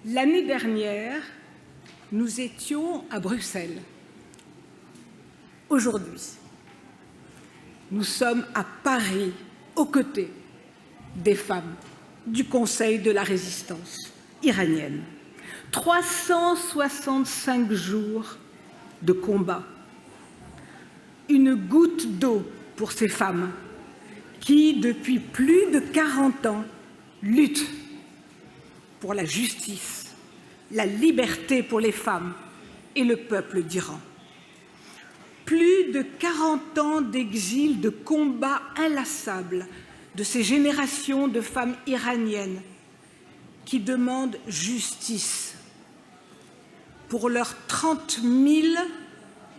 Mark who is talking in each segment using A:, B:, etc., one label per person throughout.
A: L'année dernière, nous étions à Bruxelles. Aujourd'hui, nous sommes à Paris, aux côtés des femmes du Conseil de la résistance iranienne. 365 jours de combat. Une goutte d'eau pour ces femmes qui, depuis plus de 40 ans, luttent pour la justice, la liberté pour les femmes et le peuple d'Iran. Plus de 40 ans d'exil, de combats inlassables de ces générations de femmes iraniennes qui demandent justice pour leurs 30 000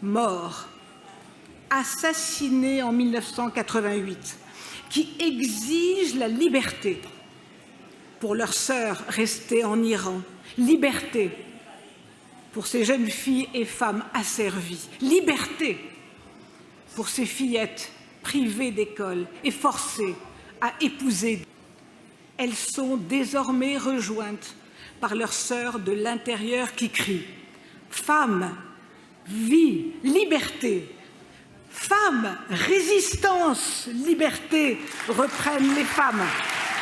A: morts assassinés en 1988, qui exigent la liberté pour leurs sœurs restées en Iran, liberté pour ces jeunes filles et femmes asservies, liberté pour ces fillettes privées d'école et forcées à épouser. Elles sont désormais rejointes par leurs sœurs de l'intérieur qui crient « Femmes, vie, liberté !» Femmes, résistance, liberté, reprennent les femmes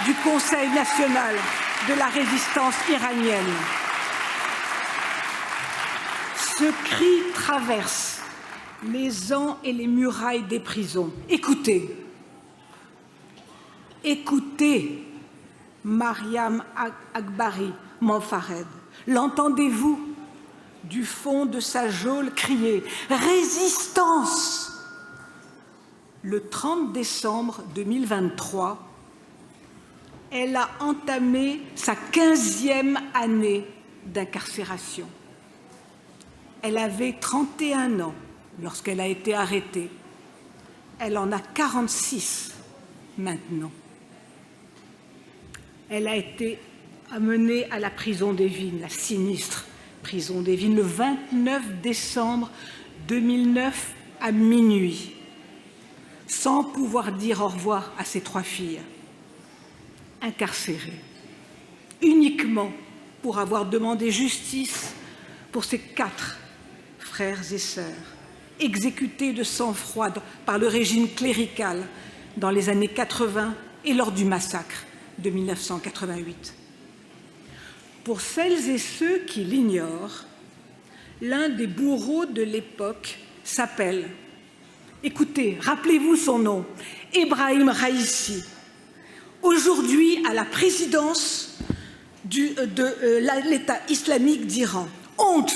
A: du Conseil national de la résistance iranienne. Ce cri traverse les ans et les murailles des prisons. Écoutez, écoutez, Mariam Akbari Mofared, l'entendez-vous du fond de sa geôle crier « Résistance !» Le 30 décembre 2023, elle a entamé sa 15e année d'incarcération. Elle avait 31 ans lorsqu'elle a été arrêtée. Elle en a 46 maintenant. Elle a été amenée à la prison d'Evin, la sinistre prison d'Evin, le 29 décembre 2009 à minuit, sans pouvoir dire au revoir à ses 3 filles, incarcérée, uniquement pour avoir demandé justice pour ses 4 frères et sœurs, exécutés de sang-froid par le régime clérical dans les années 80 et lors du massacre de 1988. Pour celles et ceux qui l'ignorent, l'un des bourreaux de l'époque s'appelle, écoutez, rappelez-vous son nom, Ebrahim Raïssi, aujourd'hui à la présidence de l'État islamique d'Iran. Honte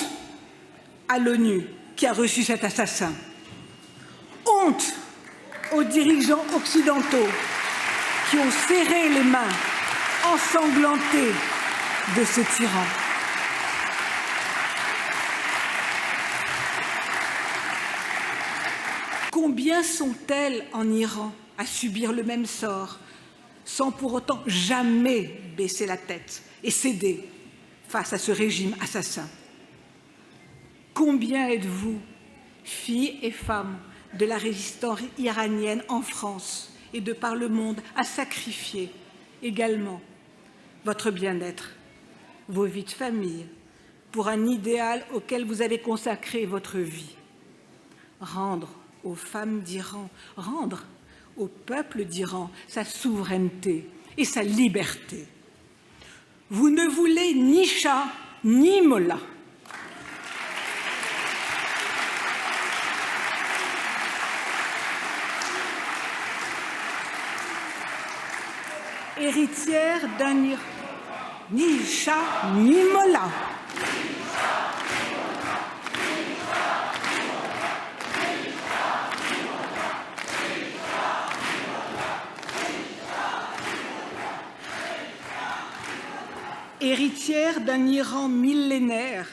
A: à l'ONU qui a reçu cet assassin. Honte aux dirigeants occidentaux qui ont serré les mains ensanglantées de ce tyran. Combien sont-elles en Iran à subir le même sort, sans pour autant jamais baisser la tête et céder face à ce régime assassin? Combien êtes-vous, filles et femmes de la résistance iranienne en France et de par le monde, à sacrifier également votre bien-être, vos vies de famille, pour un idéal auquel vous avez consacré votre vie? Rendre aux femmes d'Iran, rendre au peuple d'Iran sa souveraineté et sa liberté. Vous ne voulez ni chat ni mollah. Héritière d'un Iran, ni chat ni mollah. Héritière d'un Iran millénaire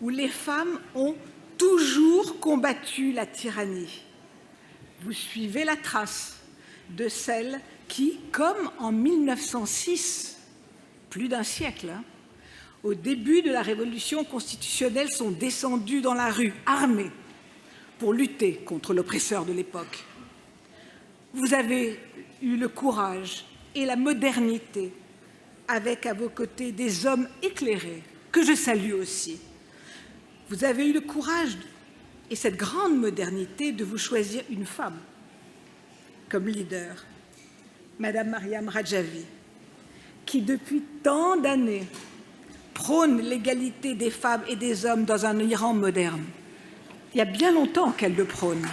A: où les femmes ont toujours combattu la tyrannie. Vous suivez la trace de celles qui, comme en 1906, plus d'un siècle, au début de la révolution constitutionnelle, sont descendues dans la rue, armées, pour lutter contre l'oppresseur de l'époque. Vous avez eu le courage et la modernité avec à vos côtés des hommes éclairés, que je salue aussi. Vous avez eu le courage et cette grande modernité de vous choisir une femme comme leader, Madame Mariam Rajavi, qui depuis tant d'années prône l'égalité des femmes et des hommes dans un Iran moderne. Il y a bien longtemps qu'elle le prône.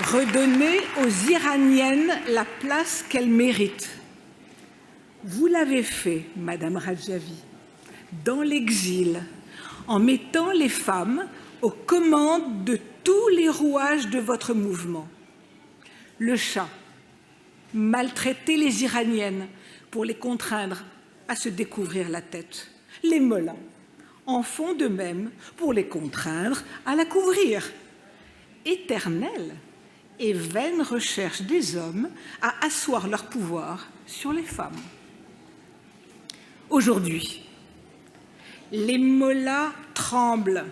A: Redonner aux Iraniennes la place qu'elles méritent. Vous l'avez fait, Madame Rajavi, dans l'exil, en mettant les femmes aux commandes de tous les rouages de votre mouvement. Le Shah maltraitait les Iraniennes pour les contraindre à se découvrir la tête. Les mollahs en font de même pour les contraindre à la couvrir. Éternelle et vaine recherche des hommes à asseoir leur pouvoir sur les femmes. Aujourd'hui, les mollahs tremblent,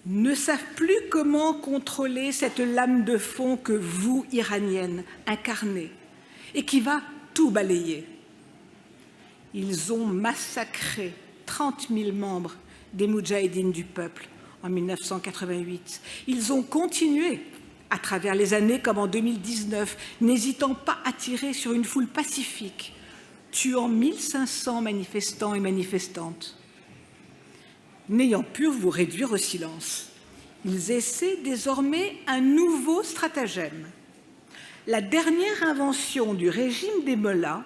A: ne savent plus comment contrôler cette lame de fond que vous, Iraniennes, incarnez et qui va tout balayer. Ils ont massacré 30 000 membres des Moudjahidines du peuple en 1988. Ils ont continué à travers les années comme en 2019, n'hésitant pas à tirer sur une foule pacifique, tuant 1500 manifestants et manifestantes. N'ayant pu vous réduire au silence, ils essaient désormais un nouveau stratagème. La dernière invention du régime des mollahs,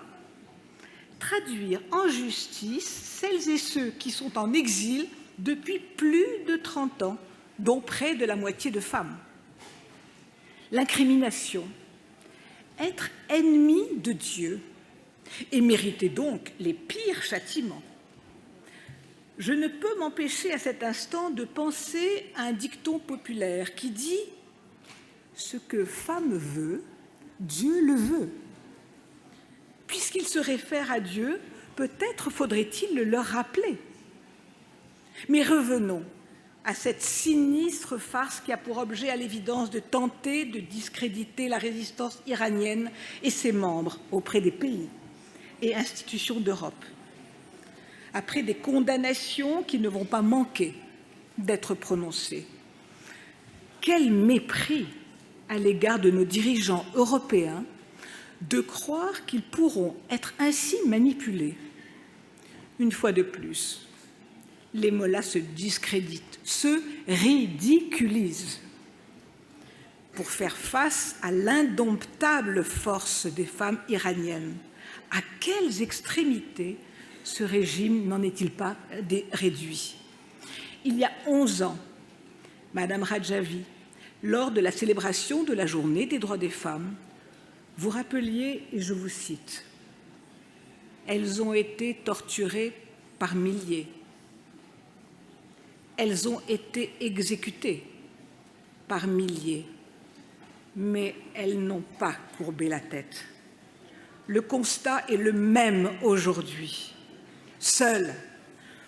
A: traduire en justice celles et ceux qui sont en exil depuis plus de 30 ans, dont près de la moitié de femmes. L'incrimination, être ennemi de Dieu et mériter donc les pires châtiments. Je ne peux m'empêcher à cet instant de penser à un dicton populaire qui dit « Ce que femme veut, Dieu le veut ». Puisqu'il se réfère à Dieu, peut-être faudrait-il le leur rappeler. Mais revenons à cette sinistre farce qui a pour objet à l'évidence de tenter de discréditer la résistance iranienne et ses membres auprès des pays et institutions d'Europe. Après des condamnations qui ne vont pas manquer d'être prononcées. Quel mépris à l'égard de nos dirigeants européens de croire qu'ils pourront être ainsi manipulés. Une fois de plus, les mollahs se discréditent, se ridiculisent pour faire face à l'indomptable force des femmes iraniennes. À quelles extrémités ce régime n'en est-il pas réduit? Il y a 11 ans, Madame Rajavi, lors de la célébration de la Journée des droits des femmes, vous rappeliez, et je vous cite, « Elles ont été torturées par milliers. Elles ont été exécutées par milliers, mais elles n'ont pas courbé la tête. Le constat est le même aujourd'hui. Seules,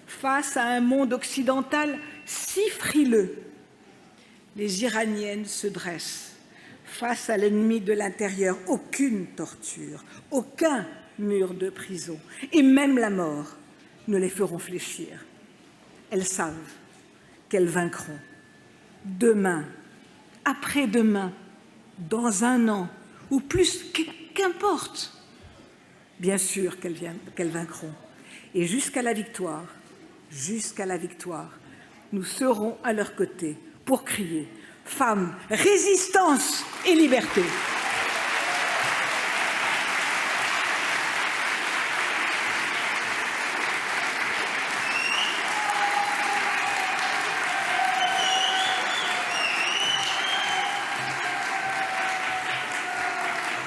A: face à un monde occidental si frileux, les Iraniennes se dressent. Face à l'ennemi de l'intérieur, aucune torture, aucun mur de prison, et même la mort ne les feront fléchir. Elles savent qu'elles vaincront. Demain, après-demain, dans un an, ou plus, qu'importe. Bien sûr qu'elles vaincront. Et jusqu'à la victoire, nous serons à leur côté pour crier « Femmes, résistance et liberté !»